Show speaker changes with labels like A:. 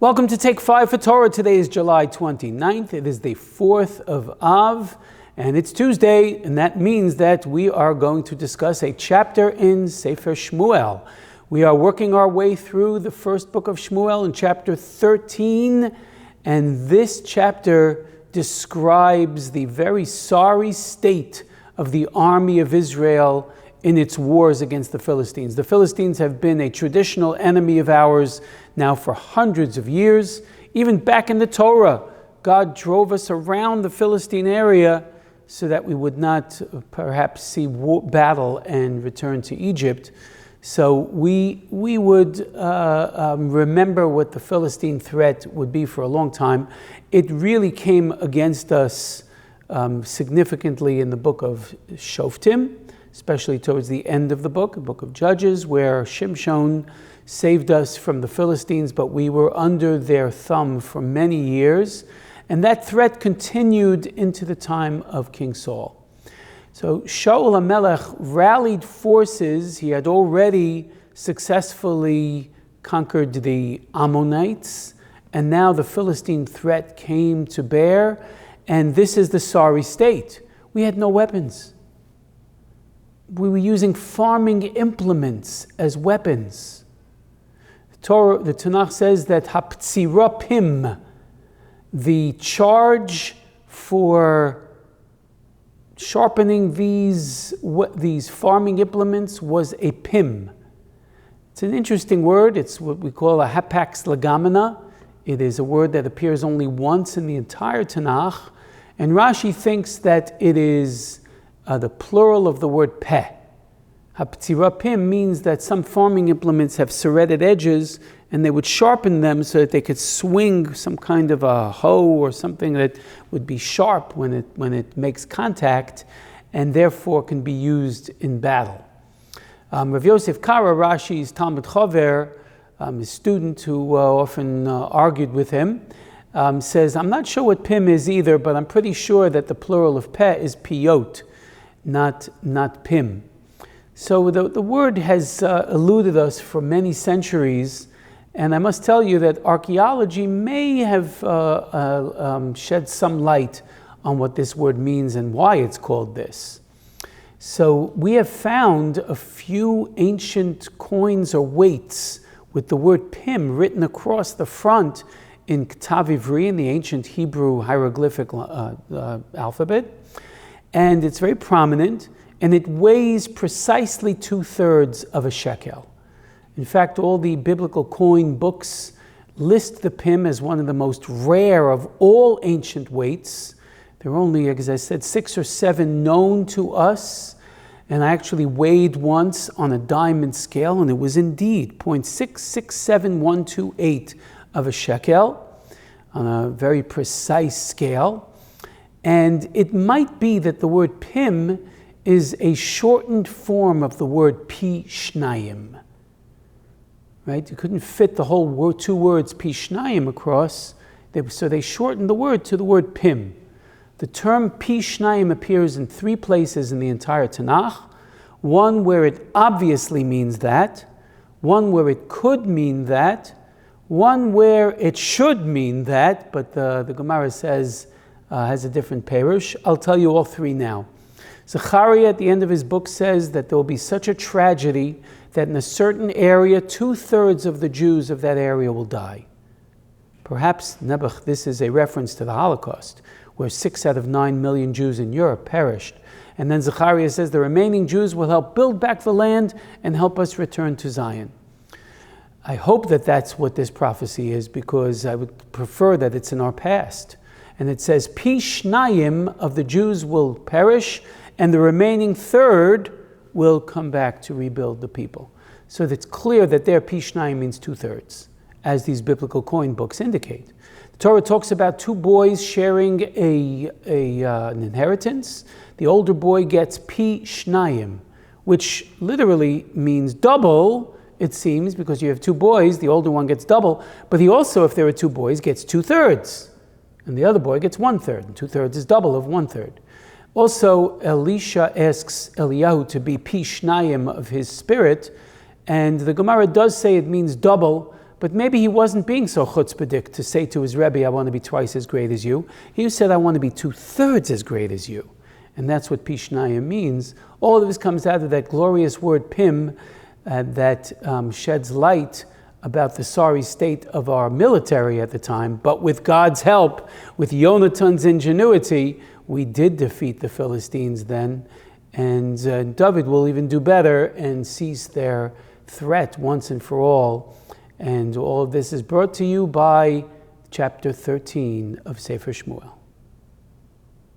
A: Welcome to Take 5 for Torah. Today is July 29th. It is the 4th of Av, and it's Tuesday, and that means that we are going to discuss a chapter in Sefer Shmuel. We are working our way through the first book of Shmuel in chapter 13, and this chapter describes the very sorry state of the army of Israel in its wars against the Philistines. The Philistines have been a traditional enemy of ours now for hundreds of years. Even back in the Torah, God drove us around the Philistine area so that we would not perhaps see battle and return to Egypt. So we would remember what the Philistine threat would be for a long time. It really came against us significantly in the book of Shoftim, especially towards the end of the book of Judges, where Shimshon saved us from the Philistines, but we were under their thumb for many years. And that threat continued into the time of King Saul. So Shaul HaMelech rallied forces. He had already successfully conquered the Ammonites, and now the Philistine threat came to bear, and this is the sorry state. We had no weapons. We were using farming implements as weapons. The Tanakh says that haptzira pim, the charge for sharpening these farming implements, was a pim. It's an interesting word. It's what we call a hapax legamina. It is a word that appears only once in the entire Tanakh, and Rashi thinks that it is the plural of the word peh. Haptzira pim means that some farming implements have serrated edges, and they would sharpen them so that they could swing some kind of a hoe or something that would be sharp when it makes contact, and therefore can be used in battle. Rav Yosef Kara, Rashi's Talmud Chaver, his student who often argued with him, says, I'm not sure what pim is either, but I'm pretty sure that the plural of peh is piyot, not pim. So the word has eluded us for many centuries, and I must tell you that archaeology may have shed some light on what this word means and why it's called this. So we have found a few ancient coins or weights with the word pim written across the front in Ktav Ivri, in the ancient Hebrew hieroglyphic alphabet. And it's very prominent, and it weighs precisely 2/3 of a shekel. In fact, all the biblical coin books list the pim as one of the most rare of all ancient weights. There are only, as I said, 6 or 7 known to us, and I actually weighed once on a diamond scale, and it was indeed 0.667128 of a shekel on a very precise scale. And it might be that the word pim is a shortened form of the word pi shnayim. Right? You couldn't fit the whole word, 2 words pi shnayim across, so they shortened the word to the word pim. The term pi shnayim appears in 3 places in the entire Tanakh. One where it obviously means that, one where it could mean that, one where it should mean that, but the Gemara says has a different perush. I'll tell you all 3 now. Zechariah at the end of his book says that there will be such a tragedy that in a certain area, 2/3 of the Jews of that area will die. Perhaps this is a reference to the Holocaust, where 6 out of 9 million Jews in Europe perished. And then Zechariah says the remaining Jews will help build back the land and help us return to Zion. I hope that that's what this prophecy is, because I would prefer that it's in our past. And it says, Pi shnayim of the Jews will perish, and the remaining 1/3 will come back to rebuild the people. So it's clear that their Pi shnayim means 2/3, as these biblical coin books indicate. The Torah talks about 2 boys sharing an inheritance. The older boy gets Pi shnayim, which literally means double, it seems, because you have 2 boys, the older one gets double, but he also, if there are 2 boys, gets 2/3. And the other boy gets 1/3, and 2/3 is double of 1/3. Also, Elisha asks Eliyahu to be Pi Shnayim of his spirit, and the Gemara does say it means double, But maybe he wasn't being so chutzpahdik to say to his Rebbe, I want to be twice as great as you. He said, I want to be 2/3 as great as you. And that's what Pishnayim means. All of this comes out of that glorious word Pim that sheds light about the sorry state of our military at the time. But with God's help, with Yonatan's ingenuity, we did defeat the Philistines then. And David will even do better and cease their threat once and for all. And all of this is brought to you by chapter 13 of Sefer Shmuel.